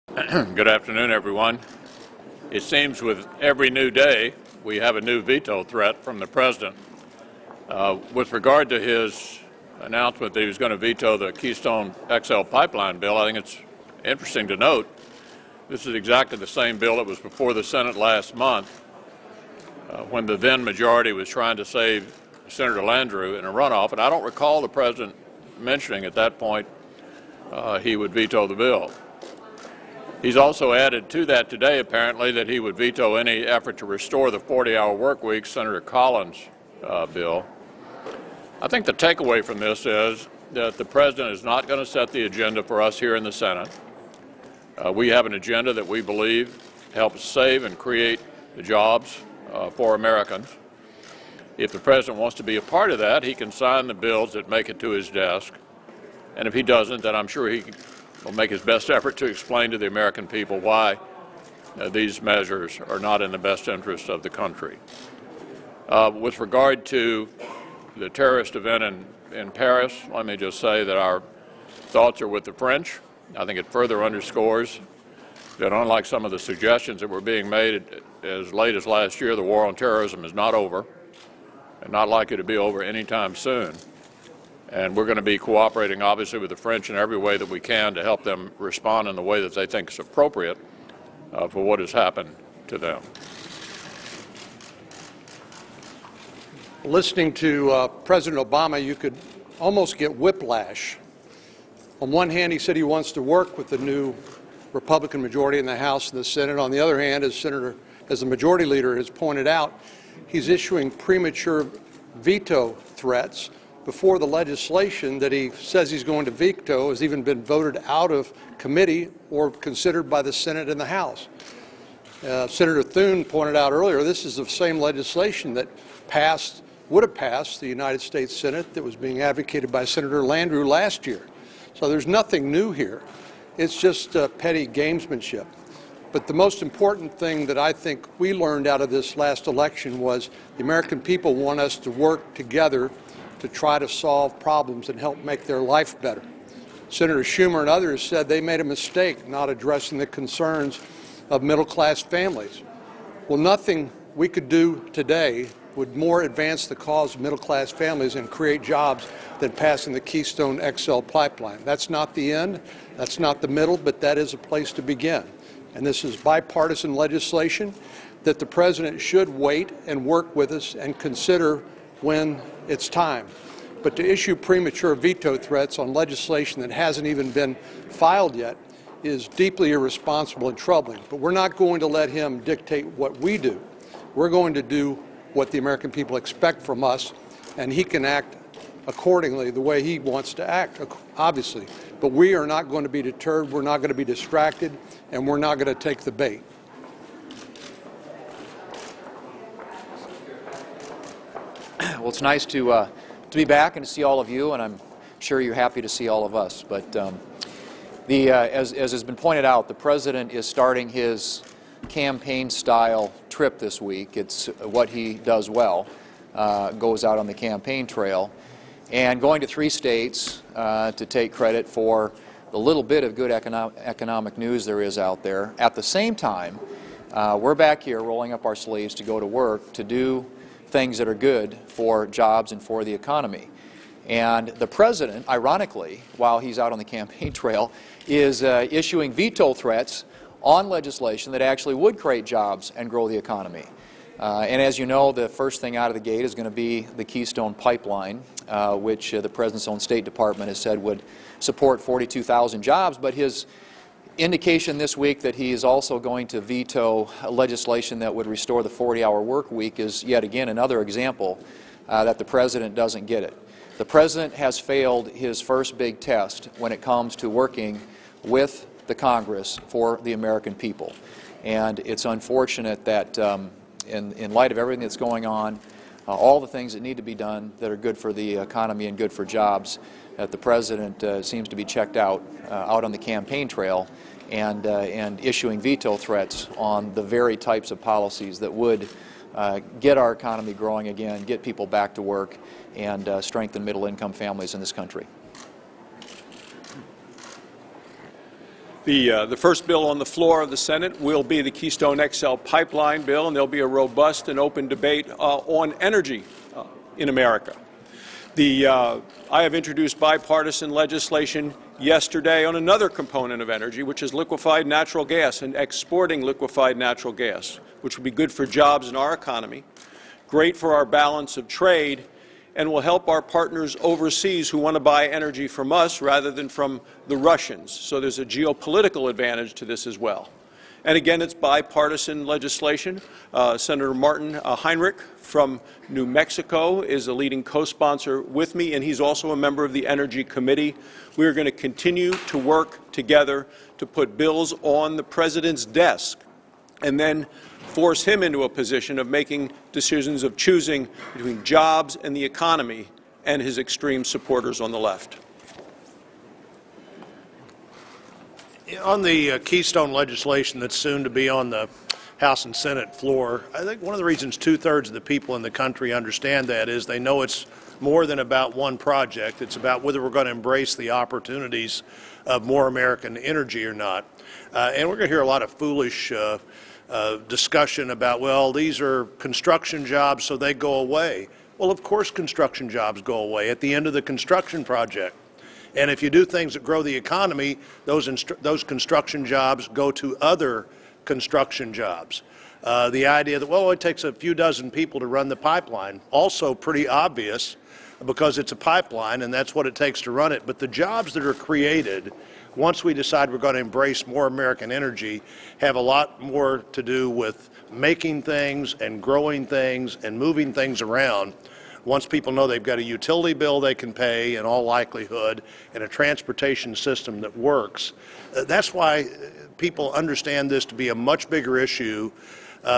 Good afternoon, everyone. It seems with every new day we have a new veto threat from the President. With regard to his announcement that he was going to veto the Keystone XL pipeline bill, I think it's interesting to note this is exactly the same bill that was before the Senate last month when the then majority was trying to save Senator Landrieu in a runoff, and I don't recall the President mentioning at that point he would veto the bill. He's also added to that today, apparently, that he would veto any effort to restore the 40-hour work week, Senator Collins' bill. I think the takeaway from this is that the President is not going to set the agenda for us here in the Senate. We have an agenda that we believe helps save and create the jobs for Americans. If the President wants to be a part of that, he can sign the bills that make it to his desk. And if he doesn't, then I'm sure he will make his best effort to explain to the American people why these measures are not in the best interest of the country. With regard to the terrorist event in Paris, let me just say that our thoughts are with the French. I think it further underscores that unlike some of the suggestions that were being made as late as last year, the war on terrorism is not over and not likely to be over anytime soon. And we're going to be cooperating, obviously, with the French in every way that we can to help them respond in the way that they think is appropriate for what has happened to them. Listening to President Obama, you could almost get whiplash. On one hand, he said he wants to work with the new Republican majority in the House and the Senate. On the other hand, as the Majority Leader has pointed out, he's issuing premature veto threats before the legislation that he says he's going to veto has even been voted out of committee or considered by the Senate and the House. Senator Thune pointed out earlier, this is the same legislation that would have passed the United States Senate that was being advocated by Senator Landrieu last year. So there's nothing new here. It's just petty gamesmanship. But the most important thing that I think we learned out of this last election was the American people want us to work together to try to solve problems and help make their life better. Senator Schumer and others said they made a mistake not addressing the concerns of middle-class families. Well, nothing we could do today would more advance the cause of middle-class families and create jobs than passing the Keystone XL pipeline. That's not the end, that's not the middle, but that is a place to begin. And this is bipartisan legislation that the President should wait and work with us and consider when it's time. But to issue premature veto threats on legislation that hasn't even been filed yet is deeply irresponsible and troubling. But we're not going to let him dictate what we do. We're going to do what the American people expect from us, and he can act accordingly the way he wants to act, obviously. But we are not going to be deterred, we're not going to be distracted, and we're not going to take the bait. Well, it's nice to be back and to see all of you, and I'm sure you're happy to see all of us. But as has been pointed out, the President is starting his campaign-style trip this week. It's what he does well, goes out on the campaign trail, and going to 3 states to take credit for the little bit of good economic news there is out there. At the same time, we're back here rolling up our sleeves to go to work to do things that are good for jobs and for the economy. And the President, ironically, while he's out on the campaign trail, is issuing veto threats on legislation that actually would create jobs and grow the economy. And as you know, the first thing out of the gate is going to be the Keystone pipeline, which the President's own State Department has said would support 42,000 jobs, but his indication this week that he is also going to veto legislation that would restore the 40-hour work week is yet again another example that the President doesn't get it. The President has failed his first big test when it comes to working with the Congress for the American people. And it's unfortunate that in light of everything that's going on, all the things that need to be done that are good for the economy and good for jobs, that the President seems to be checked out on the campaign trail and issuing veto threats on the very types of policies that would get our economy growing again, get people back to work, and strengthen middle-income families in this country. The first bill on the floor of the Senate will be the Keystone XL pipeline bill, and there'll be a robust and open debate on energy in America. I have introduced bipartisan legislation yesterday on another component of energy, which is liquefied natural gas and exporting liquefied natural gas, which will be good for jobs in our economy, great for our balance of trade, and will help our partners overseas who want to buy energy from us rather than from the Russians. So there's a geopolitical advantage to this as well. And again, it's bipartisan legislation. Senator Martin Heinrich from New Mexico is a leading co-sponsor with me, and he's also a member of the Energy Committee. We are going to continue to work together to put bills on the President's desk and then force him into a position of making decisions of choosing between jobs and the economy and his extreme supporters on the left. On the Keystone legislation that's soon to be on the House and Senate floor, I think one of the reasons two-thirds of the people in the country understand that is they know it's more than about one project. It's about whether we're going to embrace the opportunities of more American energy or not. And we're going to hear a lot of foolish discussion about, well, these are construction jobs, so they go away. Well, of course construction jobs go away at the end of the construction project. And if you do things that grow the economy, those construction jobs go to other construction jobs. The idea that, well, it takes a few dozen people to run the pipeline, also pretty obvious because it's a pipeline and that's what it takes to run it. But the jobs that are created once we decide we're going to embrace more American energy have a lot more to do with making things and growing things and moving things around. Once people know they've got a utility bill they can pay in all likelihood and a transportation system that works, that's why people understand this to be a much bigger issue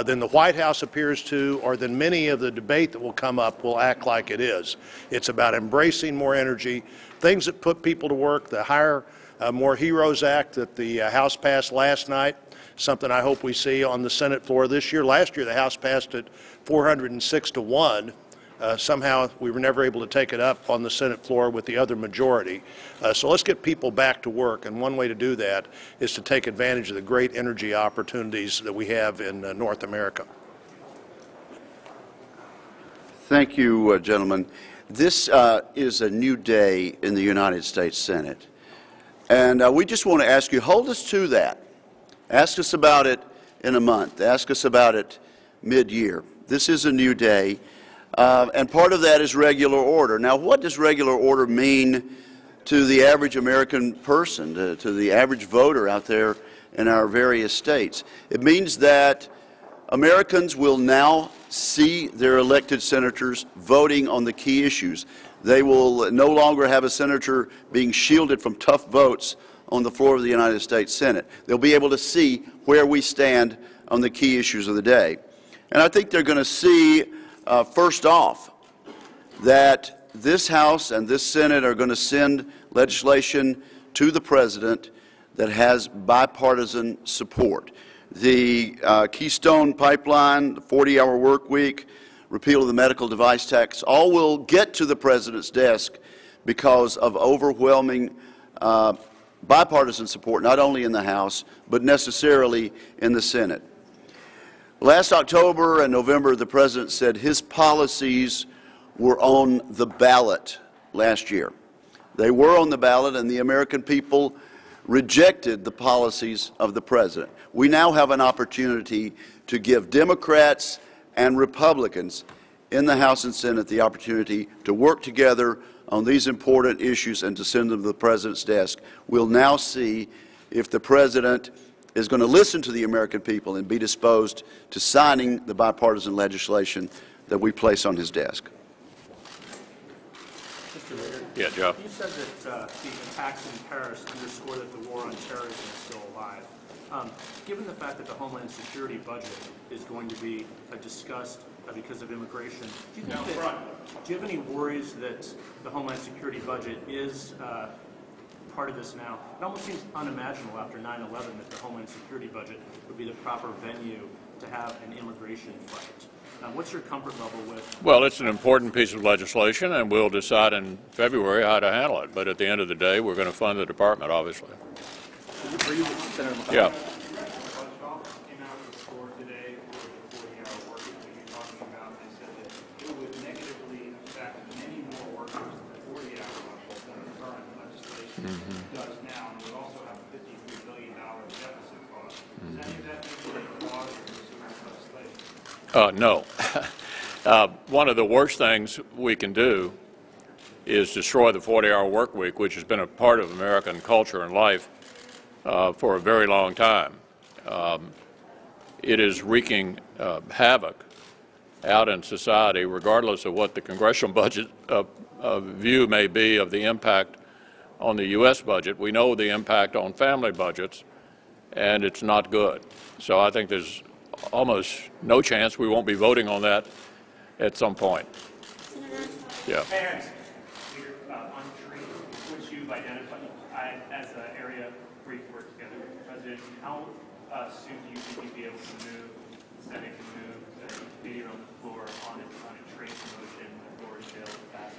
than the White House appears to or than many of the debate that will come up will act like it is. It's about embracing more energy, things that put people to work, the Hire More Heroes Act that the House passed last night, something I hope we see on the Senate floor this year. Last year the House passed it 406-1. Somehow we were never able to take it up on the Senate floor with the other majority. So let's get people back to work, and one way to do that is to take advantage of the great energy opportunities that we have in North America. Thank you, gentlemen. This is a new day in the United States Senate, and we just want to ask you, hold us to that. Ask us about it in a month. Ask us about it mid-year. This is a new day. And part of that is regular order. Now, what does regular order mean to the average American person, to the average voter out there in our various states? It means that Americans will now see their elected senators voting on the key issues. They will no longer have a senator being shielded from tough votes on the floor of the United States Senate. They'll be able to see where we stand on the key issues of the day. And I think they're going to see first off, that this House and this Senate are going to send legislation to the President that has bipartisan support. The Keystone Pipeline, the 40-hour work week, repeal of the medical device tax, all will get to the President's desk because of overwhelming bipartisan support, not only in the House, but necessarily in the Senate. Last October and November, the President said his policies were on the ballot last year. They were on the ballot, and the American people rejected the policies of the President. We now have an opportunity to give Democrats and Republicans in the House and Senate the opportunity to work together on these important issues and to send them to the President's desk. We'll now see if the President is going to listen to the American people and be disposed to signing the bipartisan legislation that we place on his desk. Mr. Mayor. Yeah, Joe. You said that the attacks in Paris underscore that the war on terrorism is still alive. Given the fact that the Homeland Security budget is going to be discussed because of immigration, do you have any worries that the Homeland Security budget is part of this now? It almost seems unimaginable after 9/11 that the Homeland Security budget would be the proper venue to have an immigration fight. What's your comfort level with? Well, it's an important piece of legislation, and we'll decide in February how to handle it. But at the end of the day, we're going to fund the department, obviously. Are you Senator McConnell. Yeah. Does now, and would also have a $53 billion deficit cost. Does any of that make it a clause in the No. One of the worst things we can do is destroy the 40-hour work week, which has been a part of American culture and life for a very long time. It is wreaking havoc out in society, regardless of what the congressional budget view may be of the impact on the U.S. budget. We know the impact on family budgets, and it's not good. So I think there's almost no chance we won't be voting on that at some point. Yeah. Parents, on trade, which you've identified as an area where you work together with the president, how soon do you think you'd be able to move, the Senate can move the debate on the floor on a trade promotion authority bill passed?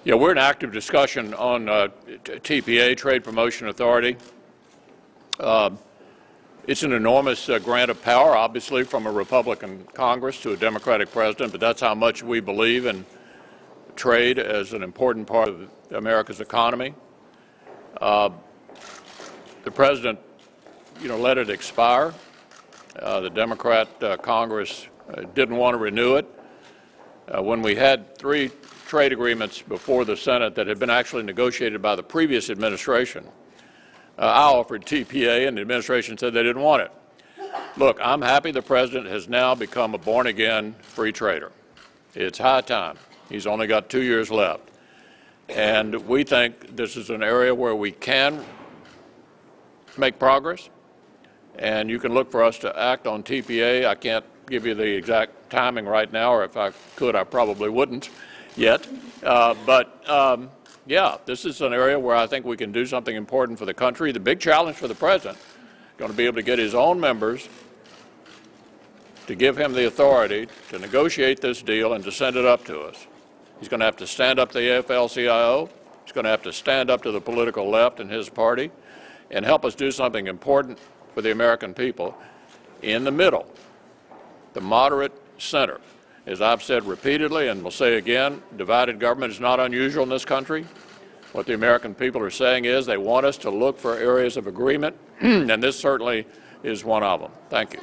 Yeah, we're in active discussion on TPA, Trade Promotion Authority. It's an enormous grant of power, obviously, from a Republican Congress to a Democratic president, but that's how much we believe in trade as an important part of America's economy. The president, let it expire. The Democrat Congress didn't want to renew it. When we had 3 trade agreements before the Senate that had been actually negotiated by the previous administration, I offered TPA, and the administration said they didn't want it. Look, I'm happy the president has now become a born-again free trader. It's high time. He's only got 2 years left. And we think this is an area where we can make progress, and you can look for us to act on TPA. I can't give you the exact timing right now, or if I could, I probably wouldn't yet. Yeah, this is an area where I think we can do something important for the country. The big challenge for the president is going to be able to get his own members to give him the authority to negotiate this deal and to send it up to us. He's going to have to stand up to the AFL-CIO. He's going to have to stand up to the political left and his party and help us do something important for the American people in the middle, the moderate center. As I've said repeatedly and will say again, divided government is not unusual in this country. What the American people are saying is they want us to look for areas of agreement, and this certainly is one of them. Thank you.